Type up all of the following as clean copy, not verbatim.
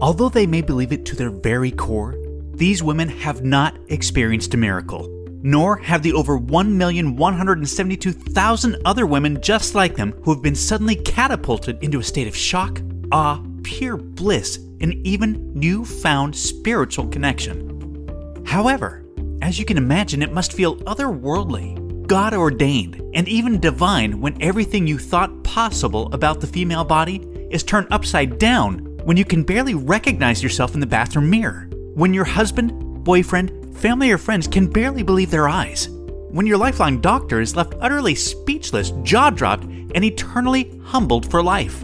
Although they may believe it to their very core, these women have not experienced a miracle, nor have the over 1,172,000 other women just like them who have been suddenly catapulted into a state of shock, awe, pure bliss, and even newfound spiritual connection. However, as you can imagine, it must feel otherworldly, God-ordained, and even divine when everything you thought possible about the female body is turned upside down, when you can barely recognize yourself in the bathroom mirror, when your husband, boyfriend, family, or friends can barely believe their eyes, when your lifelong doctor is left utterly speechless, jaw-dropped, and eternally humbled for life.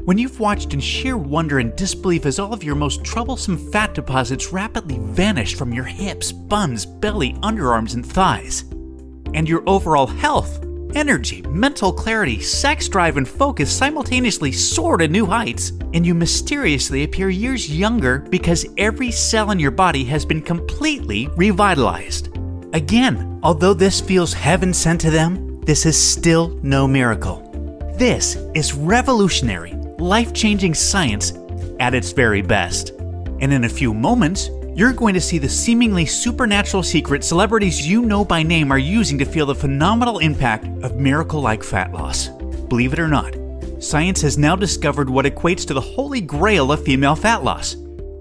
When you've watched in sheer wonder and disbelief as all of your most troublesome fat deposits rapidly vanish from your hips, buns, belly, underarms, and thighs, and your overall health, energy, mental clarity, sex drive, and focus simultaneously soar to new heights, and you mysteriously appear years younger because every cell in your body has been completely revitalized. Again, although this feels heaven sent to them, this is still no miracle. This is revolutionary, life-changing science at its very best. And in a few moments, you're going to see the seemingly supernatural secret celebrities you know by name are using to feel the phenomenal impact of miracle-like fat loss. Believe it or not, science has now discovered what equates to the holy grail of female fat loss,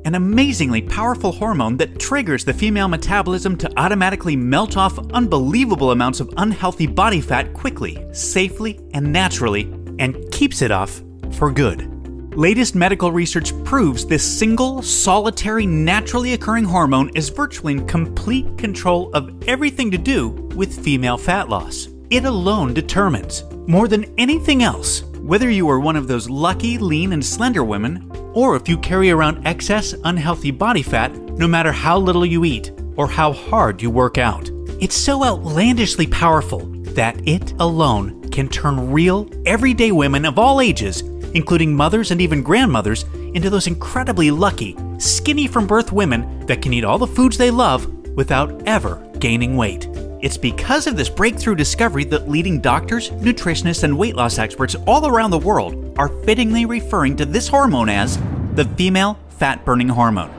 an amazingly powerful hormone that triggers the female metabolism to automatically melt off unbelievable amounts of unhealthy body fat quickly, safely, and naturally, and keeps it off for good. Latest medical research proves this single, solitary, naturally occurring hormone is virtually in complete control of everything to do with female fat loss. It alone determines, more than anything else, whether you are one of those lucky, lean, and slender women, or if you carry around excess, unhealthy body fat no matter how little you eat or how hard you work out. It's so outlandishly powerful that it alone can turn real, everyday women of all ages, including mothers and even grandmothers, into those incredibly lucky, skinny from birth women that can eat all the foods they love without ever gaining weight. It's because of this breakthrough discovery that leading doctors, nutritionists, and weight loss experts all around the world are fittingly referring to this hormone as the female fat-burning hormone.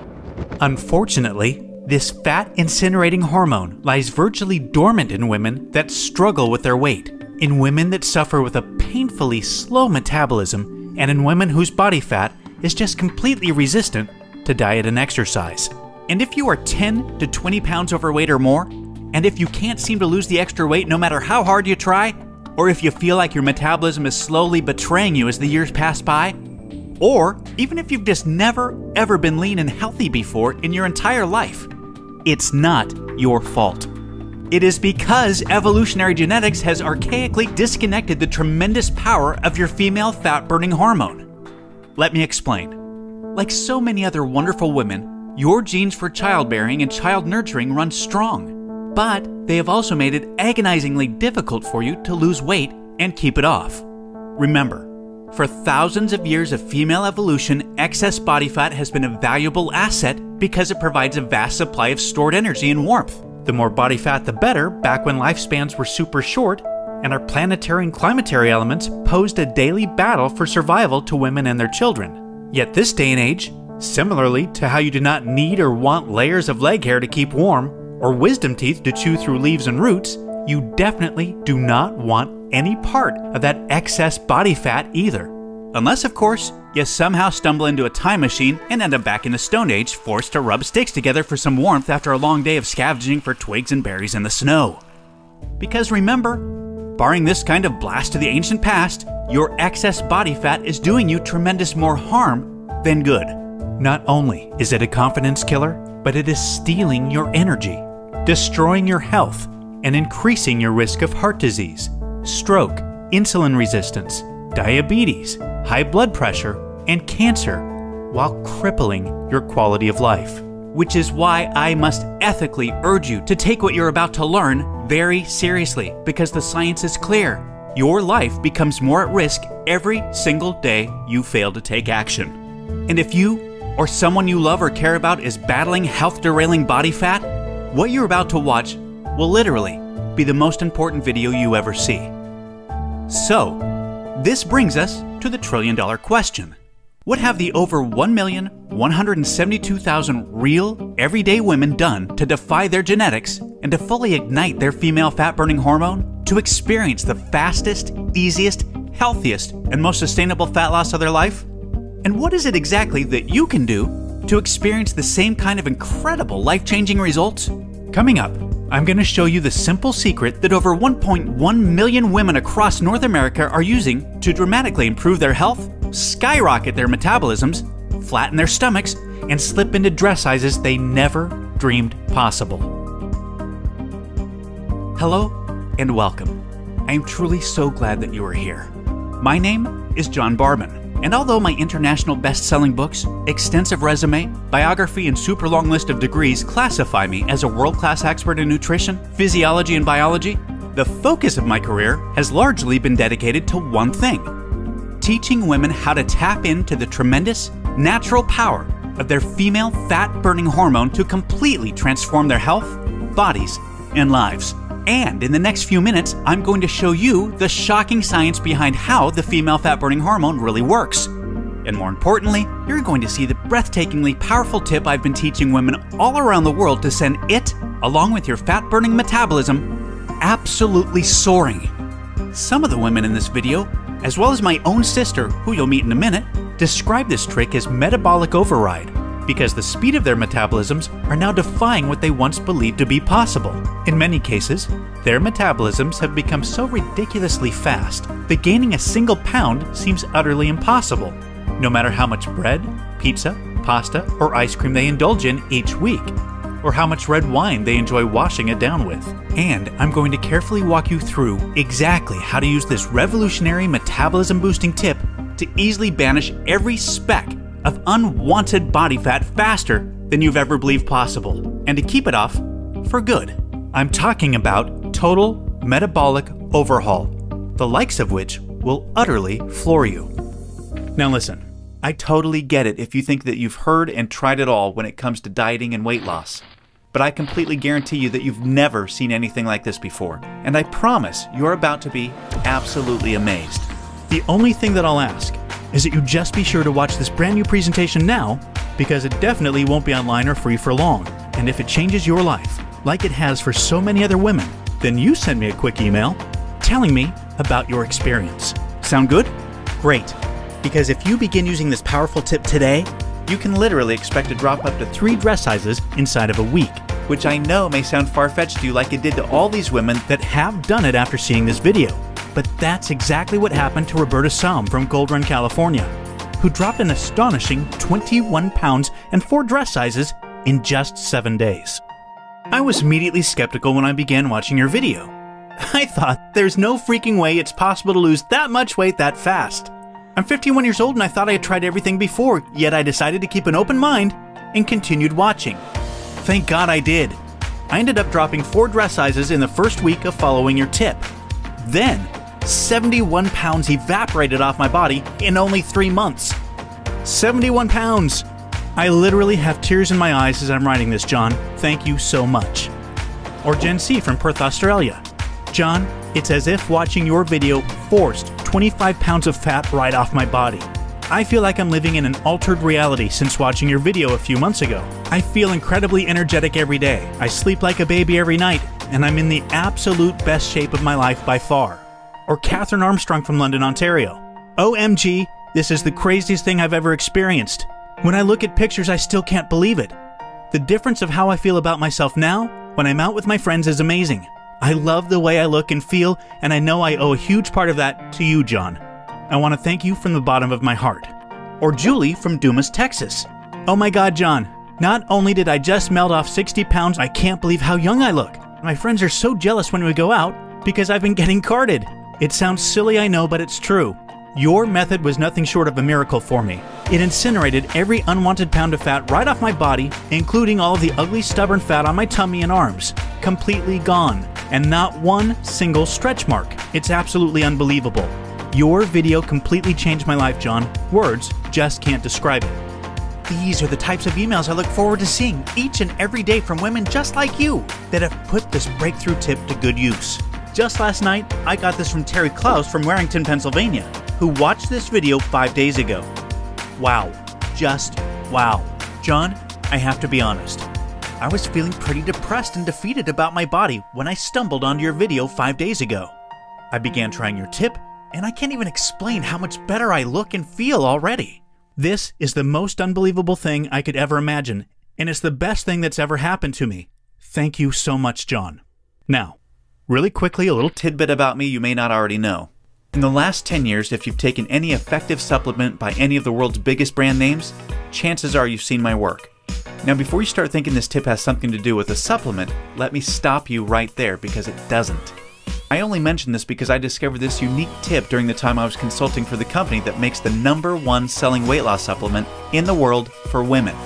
Unfortunately, this fat-incinerating hormone lies virtually dormant in women that struggle with their weight, in women that suffer with a painfully slow metabolism, and in women whose body fat is just completely resistant to diet and exercise. And if you are 10 to 20 pounds overweight or more, and if you can't seem to lose the extra weight no matter how hard you try, or if you feel like your metabolism is slowly betraying you as the years pass by, or even if you've just never ever been lean and healthy before in your entire life, it's not your fault. It is because evolutionary genetics has archaically disconnected the tremendous power of your female fat-burning hormone. Let me explain. Like so many other wonderful women, your genes for childbearing and child nurturing run strong, but they have also made it agonizingly difficult for you to lose weight and keep it off. Remember, for thousands of years of female evolution, excess body fat has been a valuable asset because it provides a vast supply of stored energy and warmth. The more body fat, the better, back when lifespans were super short, and our planetary and climatary elements posed a daily battle for survival to women and their children. Yet this day and age, similarly to how you do not need or want layers of leg hair to keep warm, or wisdom teeth to chew through leaves and roots, you definitely do not want any part of that excess body fat either. Unless, of course, you somehow stumble into a time machine and end up back in the Stone Age, forced to rub sticks together for some warmth after a long day of scavenging for twigs and berries in the snow. Because remember, barring this kind of blast to the ancient past, your excess body fat is doing you tremendous more harm than good. Not only is it a confidence killer, but it is stealing your energy, destroying your health, and increasing your risk of heart disease, stroke, insulin resistance, diabetes, high blood pressure, and cancer, while crippling your quality of life. Which is why I must ethically urge you to take what you're about to learn very seriously, because the science is clear. Your life becomes more at risk every single day you fail to take action. And if you or someone you love or care about is battling health-derailing body fat, what you're about to watch will literally be the most important video you ever see. So, this brings us to the trillion-dollar question. What have the over 1,172,000 real, everyday women done to defy their genetics and to fully ignite their female fat-burning hormone to experience the fastest, easiest, healthiest, and most sustainable fat loss of their life? And what is it exactly that you can do to experience the same kind of incredible life-changing results? Coming up, I'm going to show you the simple secret that over 1.1 million women across North America are using to dramatically improve their health, skyrocket their metabolisms, flatten their stomachs, and slip into dress sizes they never dreamed possible. Hello and welcome. I am truly so glad that you are here. My name is John Barban, and although my international best-selling books, extensive resume, biography, and super long list of degrees classify me as a world-class expert in nutrition, physiology, and biology, the focus of my career has largely been dedicated to one thing: teaching women how to tap into the tremendous, natural power of their female fat-burning hormone to completely transform their health, bodies, and lives. And in the next few minutes, I'm going to show you the shocking science behind how the female fat-burning hormone really works. And more importantly, you're going to see the breathtakingly powerful tip I've been teaching women all around the world to send it, along with your fat-burning metabolism, absolutely soaring. Some of the women in this video, as well as my own sister, who you'll meet in a minute, describe this trick as metabolic override, because the speed of their metabolisms are now defying what they once believed to be possible. In many cases, their metabolisms have become so ridiculously fast that gaining a single pound seems utterly impossible, no matter how much bread, pizza, pasta, or ice cream they indulge in each week, or how much red wine they enjoy washing it down with. And I'm going to carefully walk you through exactly how to use this revolutionary metabolism-boosting tip to easily banish every speck of unwanted body fat faster than you've ever believed possible, and to keep it off for good. I'm talking about total metabolic overhaul, the likes of which will utterly floor you. Now listen, I totally get it if you think that you've heard and tried it all when it comes to dieting and weight loss, but I completely guarantee you that you've never seen anything like this before, and I promise you're about to be absolutely amazed. The only thing that I'll ask is that you just be sure to watch this brand new presentation now, because it definitely won't be online or free for long. And if it changes your life, like it has for so many other women, then you send me a quick email telling me about your experience. Sound good? Great. Because if you begin using this powerful tip today, you can literally expect to drop up to 3 dress sizes inside of a week, which I know may sound far-fetched to you like it did to all these women that have done it after seeing this video. But that's exactly what happened to Roberta Salm from Gold Run, California, who dropped an astonishing 21 pounds and 4 dress sizes in just 7 days. I was immediately skeptical when I began watching your video. I thought, there's no freaking way it's possible to lose that much weight that fast. I'm 51 years old and I thought I had tried everything before, yet I decided to keep an open mind and continued watching. Thank God I did. I ended up dropping 4 dress sizes in the first week of following your tip. Then, 71 pounds evaporated off my body in only 3 months. 71 pounds! I literally have tears in my eyes as I'm writing this, John. Thank you so much. Or Jen C. from Perth, Australia. John, it's as if watching your video forced 25 pounds of fat right off my body. I feel like I'm living in an altered reality since watching your video a few months ago. I feel incredibly energetic every day. I sleep like a baby every night, and I'm in the absolute best shape of my life by far. Or Catherine Armstrong from London, Ontario. OMG, this is the craziest thing I've ever experienced. When I look at pictures, I still can't believe it. The difference of how I feel about myself now when I'm out with my friends is amazing. I love the way I look and feel, and I know I owe a huge part of that to you, John. I want to thank you from the bottom of my heart. Or Julie from Dumas, Texas. Oh my God, John. Not only did I just melt off 60 pounds, I can't believe how young I look. My friends are so jealous when we go out because I've been getting carded. It sounds silly, I know, but it's true. Your method was nothing short of a miracle for me. It incinerated every unwanted pound of fat right off my body, including all of the ugly, stubborn fat on my tummy and arms. Completely gone. And not one single stretch mark. It's absolutely unbelievable. Your video completely changed my life, John. Words just can't describe it. These are the types of emails I look forward to seeing each and every day from women just like you that have put this breakthrough tip to good use. Just last night, I got this from Terry Klaus from Warrington, Pennsylvania, who watched this video 5 days ago. Wow. Just wow. John, I have to be honest. I was feeling pretty depressed and defeated about my body when I stumbled onto your video 5 days ago. I began trying your tip, and I can't even explain how much better I look and feel already. This is the most unbelievable thing I could ever imagine, and it's the best thing that's ever happened to me. Thank you so much, John. Now, really quickly, a little tidbit about me you may not already know. In the last 10 years, if you've taken any effective supplement by any of the world's biggest brand names, chances are you've seen my work. Now, before you start thinking this tip has something to do with a supplement, let me stop you right there because it doesn't. I only mention this because I discovered this unique tip during the time I was consulting for the company that makes the #1 selling weight loss supplement in the world for women.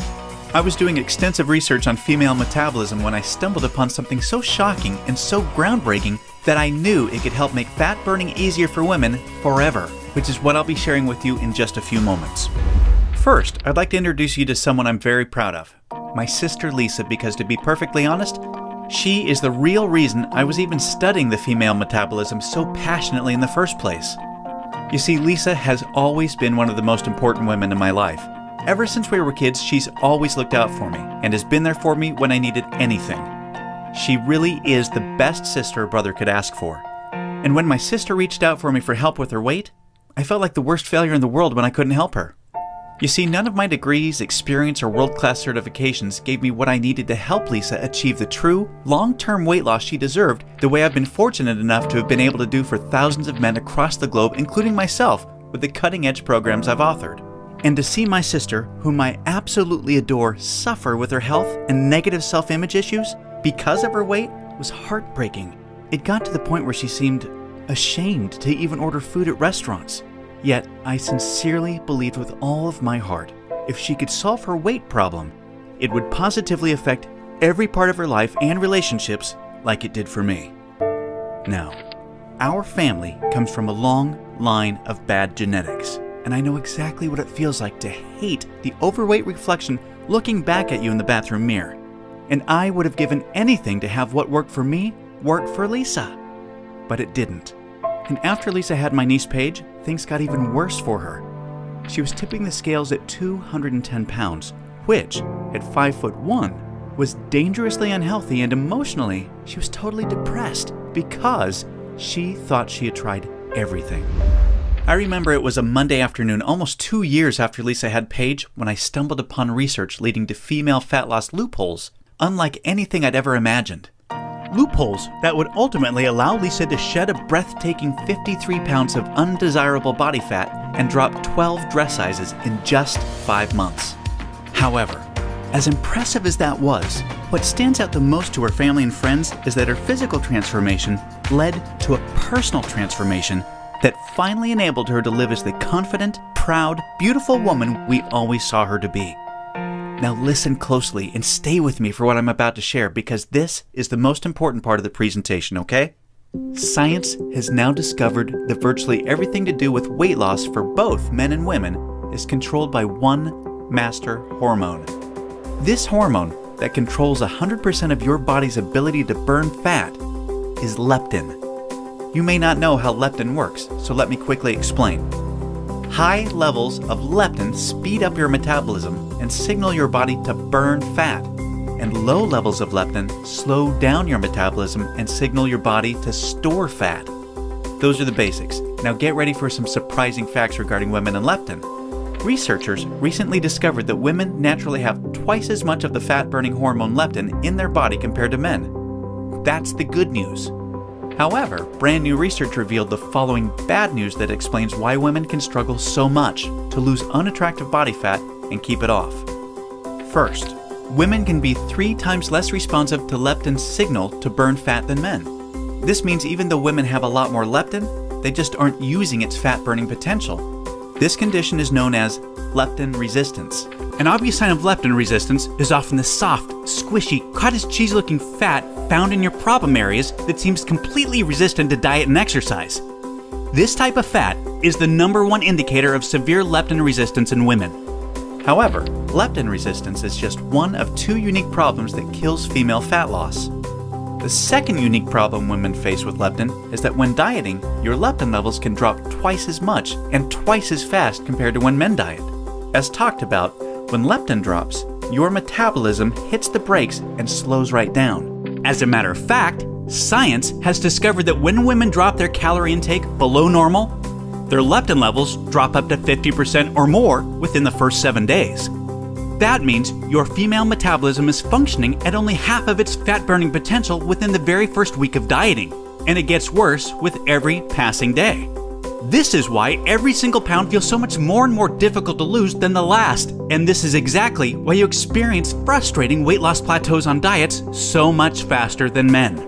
I was doing extensive research on female metabolism when I stumbled upon something so shocking and so groundbreaking that I knew it could help make fat burning easier for women forever, which is what I'll be sharing with you in just a few moments. First, I'd like to introduce you to someone I'm very proud of, my sister Lisa, because to be perfectly honest, she is the real reason I was even studying the female metabolism so passionately in the first place. You see, Lisa has always been one of the most important women in my life. Ever since we were kids, she's always looked out for me and has been there for me when I needed anything. She really is the best sister a brother could ask for. And when my sister reached out for me for help with her weight, I felt like the worst failure in the world when I couldn't help her. You see, none of my degrees, experience, or world-class certifications gave me what I needed to help Lisa achieve the true, long-term weight loss she deserved the way I've been fortunate enough to have been able to do for thousands of men across the globe, including myself, with the cutting-edge programs I've authored. And to see my sister, whom I absolutely adore, suffer with her health and negative self-image issues because of her weight was heartbreaking. It got to the point where she seemed ashamed to even order food at restaurants. Yet, I sincerely believed with all of my heart, if she could solve her weight problem, it would positively affect every part of her life and relationships like it did for me. Now, our family comes from a long line of bad genetics, and I know exactly what it feels like to hate the overweight reflection looking back at you in the bathroom mirror. And I would have given anything to have what worked for me work for Lisa. But it didn't. And after Lisa had my niece Paige, things got even worse for her. She was tipping the scales at 210 pounds, which, at 5'1", was dangerously unhealthy, and emotionally, she was totally depressed because she thought she had tried everything. I remember it was a Monday afternoon, almost 2 years after Lisa had Paige, when I stumbled upon research leading to female fat loss loopholes, unlike anything I'd ever imagined. Loopholes that would ultimately allow Lisa to shed a breathtaking 53 pounds of undesirable body fat and drop 12 dress sizes in just 5 months. However, as impressive as that was, what stands out the most to her family and friends is that her physical transformation led to a personal transformation that finally enabled her to live as the confident, proud, beautiful woman we always saw her to be. Now listen closely and stay with me for what I'm about to share, because this is the most important part of the presentation, okay? Science has now discovered that virtually everything to do with weight loss for both men and women is controlled by one master hormone. This hormone that controls 100% of your body's ability to burn fat is leptin. You may not know how leptin works, so let me quickly explain. High levels of leptin speed up your metabolism and signal your body to burn fat, and low levels of leptin slow down your metabolism and signal your body to store fat. Those are the basics. Now get ready for some surprising facts regarding women and leptin. Researchers recently discovered that women naturally have twice as much of the fat-burning hormone leptin in their body compared to men. That's the good news. However, brand new research revealed the following bad news that explains why women can struggle so much to lose unattractive body fat and keep it off. First, women can be 3 times less responsive to leptin's signal to burn fat than men. This means even though women have a lot more leptin, they just aren't using its fat-burning potential. This condition is known as leptin resistance. An obvious sign of leptin resistance is often the soft, squishy, cottage cheese-looking fat found in your problem areas that seems completely resistant to diet and exercise. This type of fat is the #1 indicator of severe leptin resistance in women. However, leptin resistance is just one of 2 unique problems that kills female fat loss. The second unique problem women face with leptin is that when dieting, your leptin levels can drop twice as much and twice as fast compared to when men diet. As talked about, when leptin drops, your metabolism hits the brakes and slows right down. As a matter of fact, science has discovered that when women drop their calorie intake below normal, their leptin levels drop up to 50% or more within the first 7 days. That means your female metabolism is functioning at only half of its fat-burning potential within the very first week of dieting, and it gets worse with every passing day. This is why every single pound feels so much more and more difficult to lose than the last, and this is exactly why you experience frustrating weight loss plateaus on diets so much faster than men.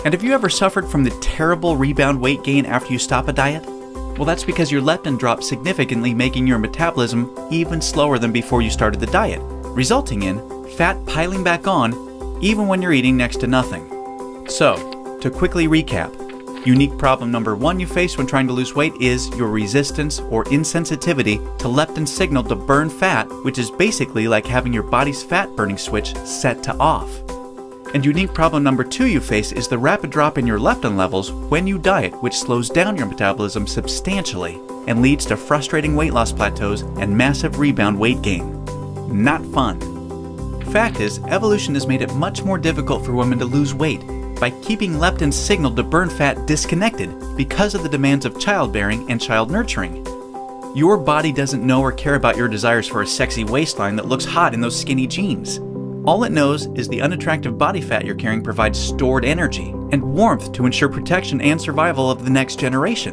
And have you ever suffered from the terrible rebound weight gain after you stop a diet? Well, that's because your leptin drops significantly, making your metabolism even slower than before you started the diet, resulting in fat piling back on even when you're eating next to nothing. So, to quickly recap, unique problem number 1 you face when trying to lose weight is your resistance or insensitivity to leptin's signal to burn fat, which is basically like having your body's fat burning switch set to off. And unique problem number 2 you face is the rapid drop in your leptin levels when you diet, which slows down your metabolism substantially and leads to frustrating weight loss plateaus and massive rebound weight gain. Not fun. Fact is, evolution has made it much more difficult for women to lose weight by keeping leptin's signal to burn fat disconnected because of the demands of childbearing and child nurturing. Your body doesn't know or care about your desires for a sexy waistline that looks hot in those skinny jeans. All it knows is the unattractive body fat you're carrying provides stored energy and warmth to ensure protection and survival of the next generation.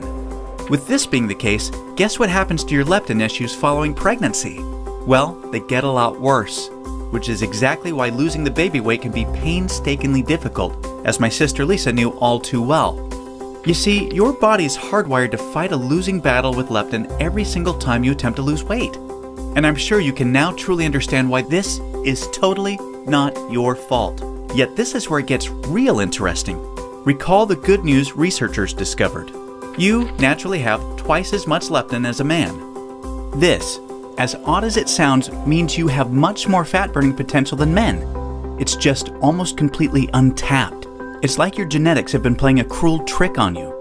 With this being the case, guess what happens to your leptin issues following pregnancy? Well, they get a lot worse, which is exactly why losing the baby weight can be painstakingly difficult, as my sister Lisa knew all too well. You see, your body is hardwired to fight a losing battle with leptin every single time you attempt to lose weight. And I'm sure you can now truly understand why this is totally not your fault. Yet this is where it gets real interesting. Recall the good news researchers discovered. You naturally have twice as much leptin as a man. This, as odd as it sounds, means you have much more fat-burning potential than men. It's just almost completely untapped. It's like your genetics have been playing a cruel trick on you.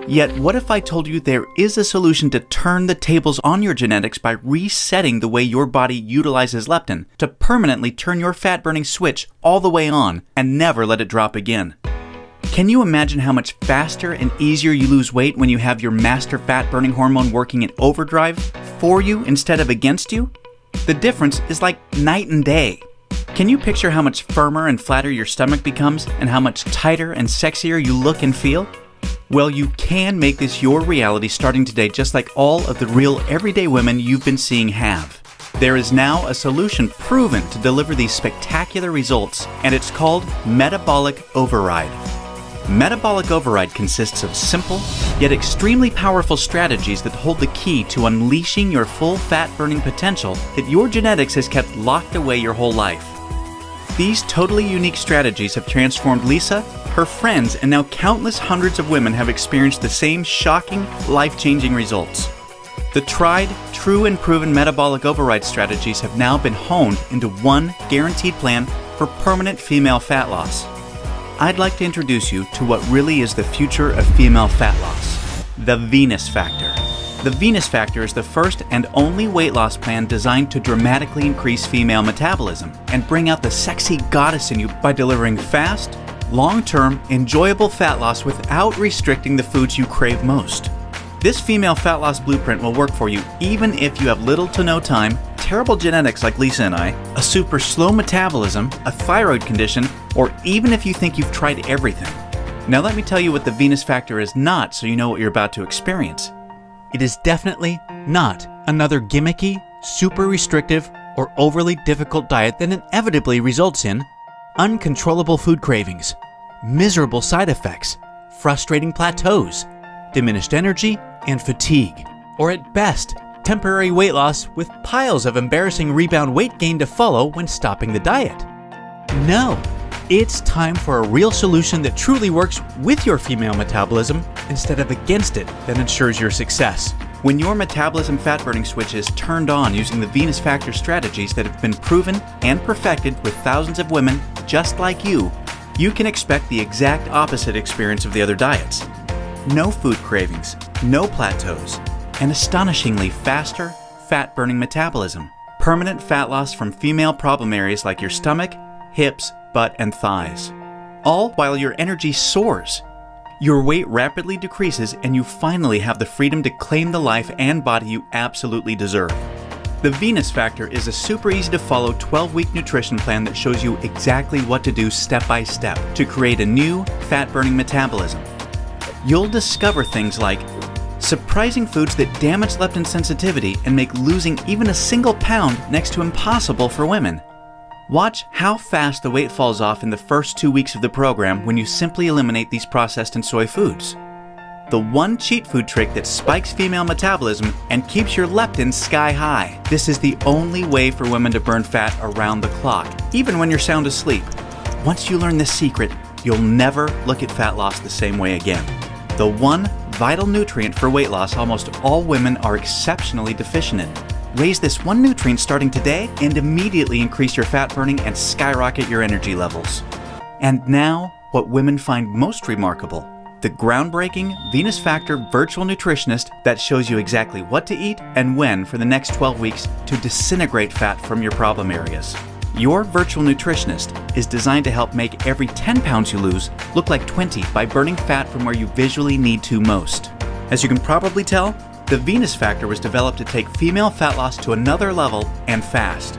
Yet, what if I told you there is a solution to turn the tables on your genetics by resetting the way your body utilizes leptin to permanently turn your fat-burning switch all the way on and never let it drop again? Can you imagine how much faster and easier you lose weight when you have your master fat-burning hormone working in overdrive for you instead of against you? The difference is like night and day. Can you picture how much firmer and flatter your stomach becomes and how much tighter and sexier you look and feel? Well, you can make this your reality starting today, just like all of the real everyday women you've been seeing have. There is now a solution proven to deliver these spectacular results, and it's called Metabolic Override. Metabolic Override consists of simple, yet extremely powerful strategies that hold the key to unleashing your full fat-burning potential that your genetics has kept locked away your whole life. These totally unique strategies have transformed Lisa, her friends, and now countless hundreds of women have experienced the same shocking, life-changing results. The tried, true, and proven metabolic override strategies have now been honed into one guaranteed plan for permanent female fat loss. I'd like to introduce you to what really is the future of female fat loss, the Venus Factor. The Venus Factor is the first and only weight loss plan designed to dramatically increase female metabolism and bring out the sexy goddess in you by delivering fast, long-term, enjoyable fat loss without restricting the foods you crave most. This female fat loss blueprint will work for you even if you have little to no time, terrible genetics like Lisa and I, a super slow metabolism, a thyroid condition, or even if you think you've tried everything. Now let me tell you what the Venus Factor is not so you know what you're about to experience. It is definitely not another gimmicky, super restrictive, or overly difficult diet that inevitably results in uncontrollable food cravings, miserable side effects, frustrating plateaus, diminished energy, and fatigue, or at best, temporary weight loss with piles of embarrassing rebound weight gain to follow when stopping the diet. No, it's time for a real solution that truly works with your female metabolism instead of against it that ensures your success. When your metabolism fat-burning switch is turned on using the Venus Factor strategies that have been proven and perfected with thousands of women just like you can expect the exact opposite experience of the other diets. No food cravings, no plateaus, and astonishingly faster, fat-burning metabolism. Permanent fat loss from female problem areas like your stomach, hips, butt, and thighs. All while your energy soars. Your weight rapidly decreases and you finally have the freedom to claim the life and body you absolutely deserve. The Venus Factor is a super easy to follow 12-week nutrition plan that shows you exactly what to do step by step to create a new fat-burning metabolism. You'll discover things like surprising foods that damage leptin sensitivity and make losing even a single pound next to impossible for women. Watch how fast the weight falls off in the first 2 weeks of the program when you simply eliminate these processed and soy foods. The one cheat food trick that spikes female metabolism and keeps your leptin sky high. This is the only way for women to burn fat around the clock, even when you're sound asleep. Once you learn this secret, you'll never look at fat loss the same way again. The one vital nutrient for weight loss almost all women are exceptionally deficient in. Raise this one nutrient starting today and immediately increase your fat burning and skyrocket your energy levels. And now, what women find most remarkable, the groundbreaking Venus Factor virtual nutritionist that shows you exactly what to eat and when for the next 12 weeks to disintegrate fat from your problem areas. Your virtual nutritionist is designed to help make every 10 pounds you lose look like 20 by burning fat from where you visually need to most. As you can probably tell, the Venus Factor was developed to take female fat loss to another level and fast.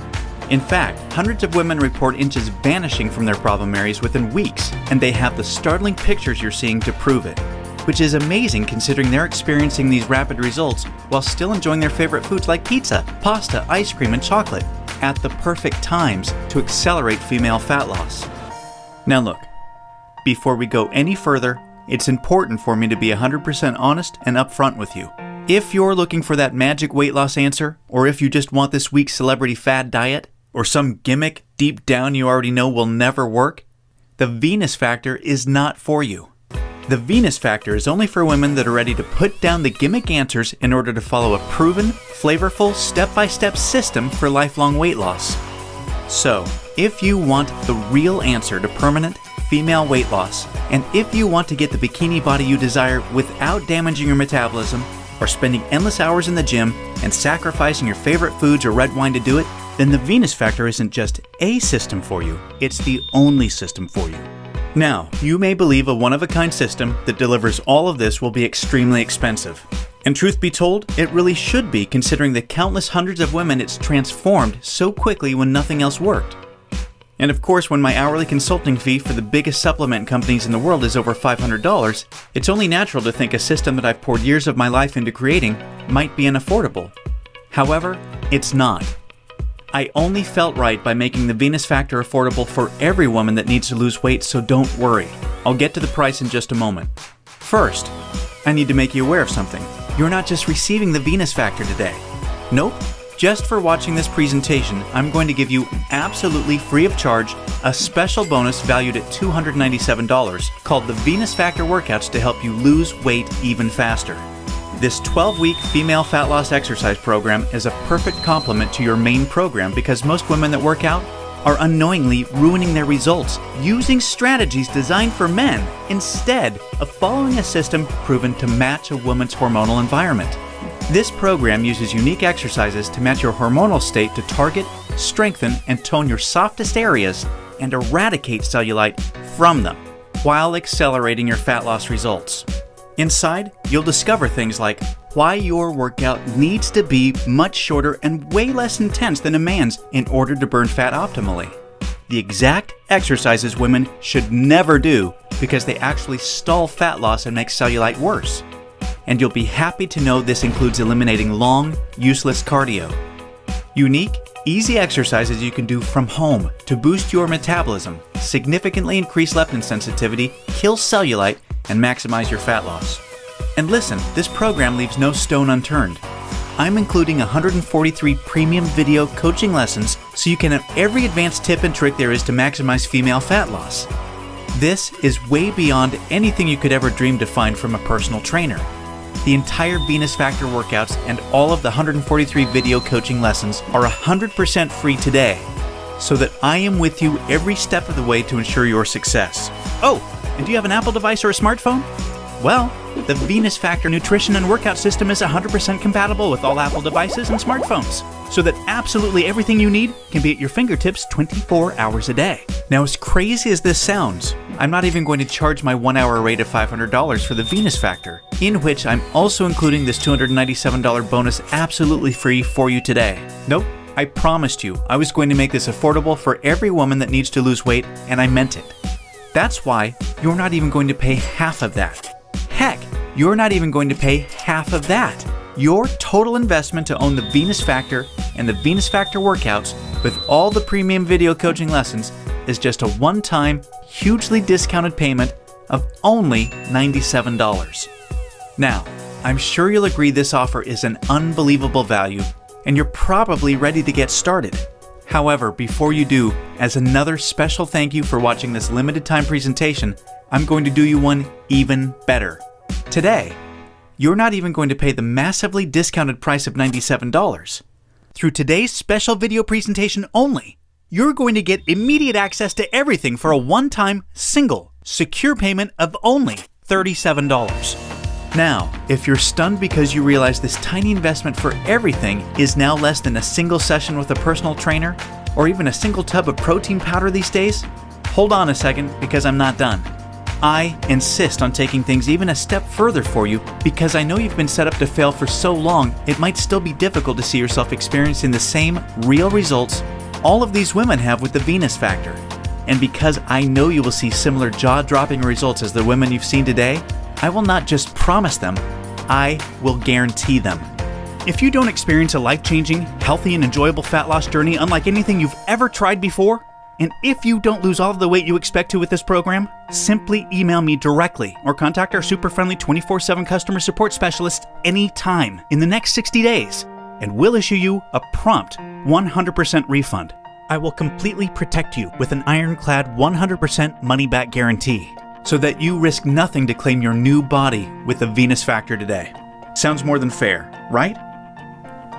In fact, hundreds of women report inches vanishing from their problem areas within weeks, and they have the startling pictures you're seeing to prove it, which is amazing considering they're experiencing these rapid results while still enjoying their favorite foods like pizza, pasta, ice cream, and chocolate at the perfect times to accelerate female fat loss. Now look, before we go any further, it's important for me to be 100% honest and upfront with you. If you're looking for that magic weight loss answer, or if you just want this week's celebrity fad diet, or some gimmick deep down you already know will never work, the Venus Factor is not for you. The Venus Factor is only for women that are ready to put down the gimmick answers in order to follow a proven, flavorful, step-by-step system for lifelong weight loss. So, if you want the real answer to permanent female weight loss, and if you want to get the bikini body you desire without damaging your metabolism, or spending endless hours in the gym and sacrificing your favorite foods or red wine to do it, then the Venus Factor isn't just a system for you, it's the only system for you. Now, you may believe a one-of-a-kind system that delivers all of this will be extremely expensive. And truth be told, it really should be considering the countless hundreds of women it's transformed so quickly when nothing else worked. And of course, when my hourly consulting fee for the biggest supplement companies in the world is over $500, it's only natural to think a system that I've poured years of my life into creating might be unaffordable. However, it's not. I only felt right by making the Venus Factor affordable for every woman that needs to lose weight, so don't worry. I'll get to the price in just a moment. First, I need to make you aware of something. You're not just receiving the Venus Factor today. Nope. Just for watching this presentation, I'm going to give you absolutely free of charge a special bonus valued at $297 called the Venus Factor Workouts to help you lose weight even faster. This 12-week female fat loss exercise program is a perfect complement to your main program because most women that work out are unknowingly ruining their results using strategies designed for men instead of following a system proven to match a woman's hormonal environment. This program uses unique exercises to match your hormonal state to target, strengthen, and tone your softest areas and eradicate cellulite from them while accelerating your fat loss results. Inside, you'll discover things like why your workout needs to be much shorter and way less intense than a man's in order to burn fat optimally. The exact exercises women should never do because they actually stall fat loss and make cellulite worse. And you'll be happy to know this includes eliminating long, useless cardio. Unique, easy exercises you can do from home to boost your metabolism, significantly increase leptin sensitivity, kill cellulite, and maximize your fat loss. And listen, this program leaves no stone unturned. I'm including 143 premium video coaching lessons so you can have every advanced tip and trick there is to maximize female fat loss. This is way beyond anything you could ever dream to find from a personal trainer. The entire Venus Factor workouts and all of the 143 video coaching lessons are 100% free today, so that I am with you every step of the way to ensure your success. Oh, and do you have an Apple device or a smartphone? Well, The venusfactor nutrition and workout system is 100% compatible with all Apple devices and smartphones, so that absolutely everything you need can be at your fingertips 24 hours a day. Now, as crazy as this sounds, I'm not even going to charge my 1-hour rate of $500 for the venusfactor, in which I'm also including this $297 bonus absolutely free for you today. Nope, I promised you I was going to make this affordable for every woman that needs to lose weight, and I meant it. That's why you're not even going to pay half of that. Heck, you're not even going to pay half of that. Your total investment to own the venusfactor and the venusfactor workouts with all the premium video coaching lessons is just a one-time, hugely discounted payment of only $97. Now, I'm sure you'll agree this offer is an unbelievable value, and you're probably ready to get started. However, before you do, as another special thank you for watching this limited time presentation, I'm going to do you one even better. Today, you're not even going to pay the massively discounted price of $97. Through today's special video presentation only, you're going to get immediate access to everything for a one-time, single, secure payment of only $37. Now, if you're stunned because you realize this tiny investment for everything is now less than a single session with a personal trainer, or even a single tub of protein powder these days, hold on a second because I'm not done. I insist on taking things even a step further for you because I know you've been set up to fail for so long it might still be difficult to see yourself experiencing the same real results all of these women have with the venusfactor. And because I know you will see similar jaw-dropping results as the women you've seen today, I will not just promise them, I will guarantee them. If you don't experience a life-changing, healthy, and enjoyable fat loss journey unlike anything you've ever tried before, and if you don't lose all of the weight you expect to with this program, simply email me directly or contact our super friendly 24/7 customer support specialist anytime in the next 60 days, and we'll issue you a prompt 100% refund. I will completely protect you with an ironclad 100% money-back guarantee, so that you risk nothing to claim your new body with the venusfactor today. Sounds more than fair, right?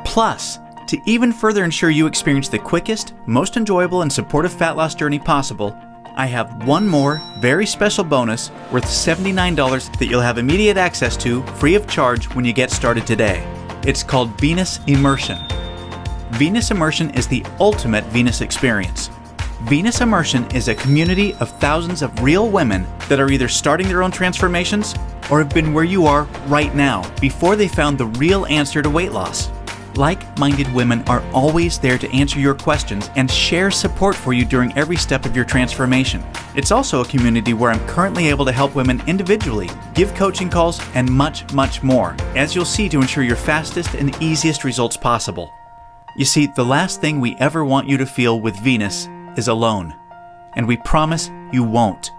Plus, to even further ensure you experience the quickest, most enjoyable, and supportive fat loss journey possible, I have one more very special bonus worth $79 that you'll have immediate access to free of charge when you get started today. It's called Venus Immersion. Venus Immersion is the ultimate Venus experience. Venus Immersion is a community of thousands of real women that are either starting their own transformations or have been where you are right now before they found the real answer to weight loss. Like-minded women are always there to answer your questions and share support for you during every step of your transformation. It's also a community where I'm currently able to help women individually, give coaching calls, and much, much more, as you'll see, to ensure your fastest and easiest results possible. You see, the last thing we ever want you to feel with Venus is alone, and we promise you won't.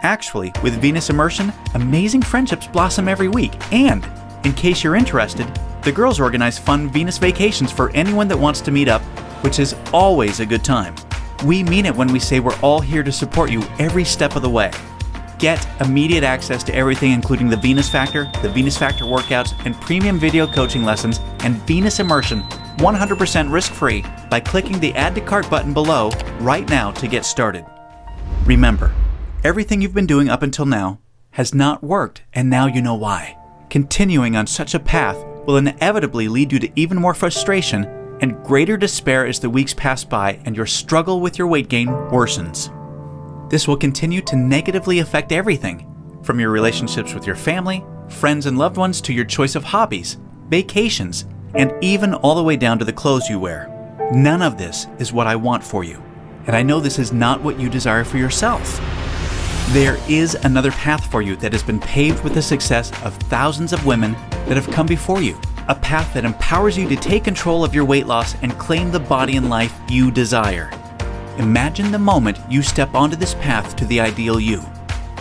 Actually, with Venus Immersion, amazing friendships blossom every week, and in case you're interested, the girls organize fun Venus vacations for anyone that wants to meet up, which is always a good time. We mean it when we say we're all here to support you every step of the way. Get immediate access to everything, including the venusfactor workouts, and premium video coaching lessons, and Venus Immersion 100% risk-free by clicking the Add to Cart button below right now to get started. Remember, everything you've been doing up until now has not worked, and now you know why. Continuing on such a path will inevitably lead you to even more frustration and greater despair as the weeks pass by and your struggle with your weight gain worsens. This will continue to negatively affect everything, from your relationships with your family, friends, and loved ones to your choice of hobbies, vacations, and even all the way down to the clothes you wear. None of this is what I want for you, and I know this is not what you desire for yourself. There is another path for you that has been paved with the success of thousands of women that have come before you. A path that empowers you to take control of your weight loss and claim the body and life you desire. Imagine the moment you step onto this path to the ideal you.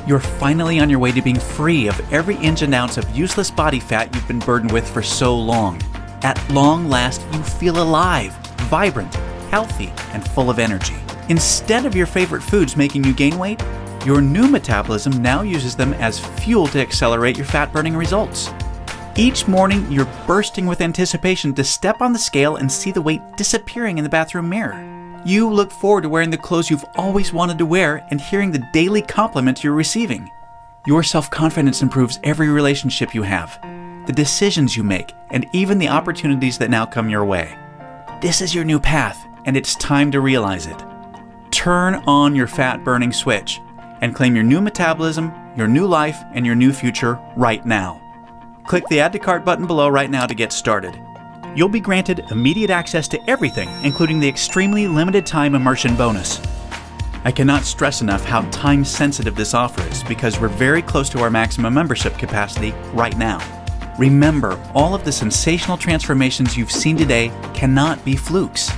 You're finally on your way to being free of every inch and ounce of useless body fat you've been burdened with for so long. At long last, you feel alive, vibrant, healthy, and full of energy. Instead of your favorite foods making you gain weight, your new metabolism now uses them as fuel to accelerate your fat-burning results. Each morning, you're bursting with anticipation to step on the scale and see the weight disappearing in the bathroom mirror. You look forward to wearing the clothes you've always wanted to wear and hearing the daily compliments you're receiving. Your self-confidence improves every relationship you have, the decisions you make, and even the opportunities that now come your way. This is your new path, and it's time to realize it. Turn on your fat-burning switch and claim your new metabolism, your new life, and your new future right now. Click the Add to Cart button below right now to get started. You'll be granted immediate access to everything, including the extremely limited time immersion bonus. I cannot stress enough how time-sensitive this offer is because we're very close to our maximum membership capacity right now. Remember, all of the sensational transformations you've seen today cannot be flukes.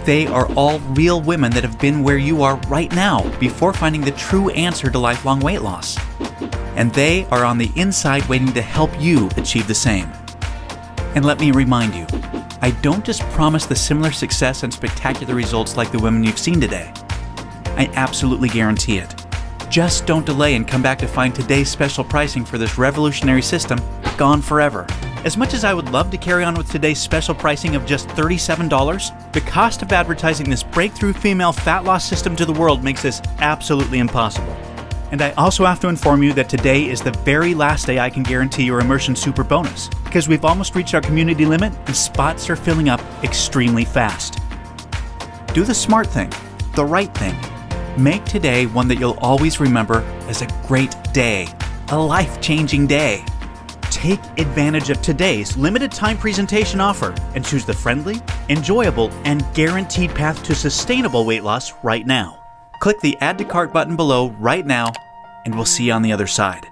They are all real women that have been where you are right now before finding the true answer to lifelong weight loss. And they are on the inside waiting to help you achieve the same. And let me remind you, I don't just promise the similar success and spectacular results like the women you've seen today. I absolutely guarantee it. Just don't delay and come back to find today's special pricing for this revolutionary system gone forever. As much as I would love to carry on with today's special pricing of just $37, the cost of advertising this breakthrough female fat loss system to the world makes this absolutely impossible. And I also have to inform you that today is the very last day I can guarantee your Immersion Super Bonus, because we've almost reached our community limit and spots are filling up extremely fast. Do the smart thing, the right thing. Make today one that you'll always remember as a great day, a life-changing day. Take advantage of today's limited time presentation offer and choose the friendly, enjoyable, and guaranteed path to sustainable weight loss right now. Click the Add to Cart button below right now, and we'll see you on the other side.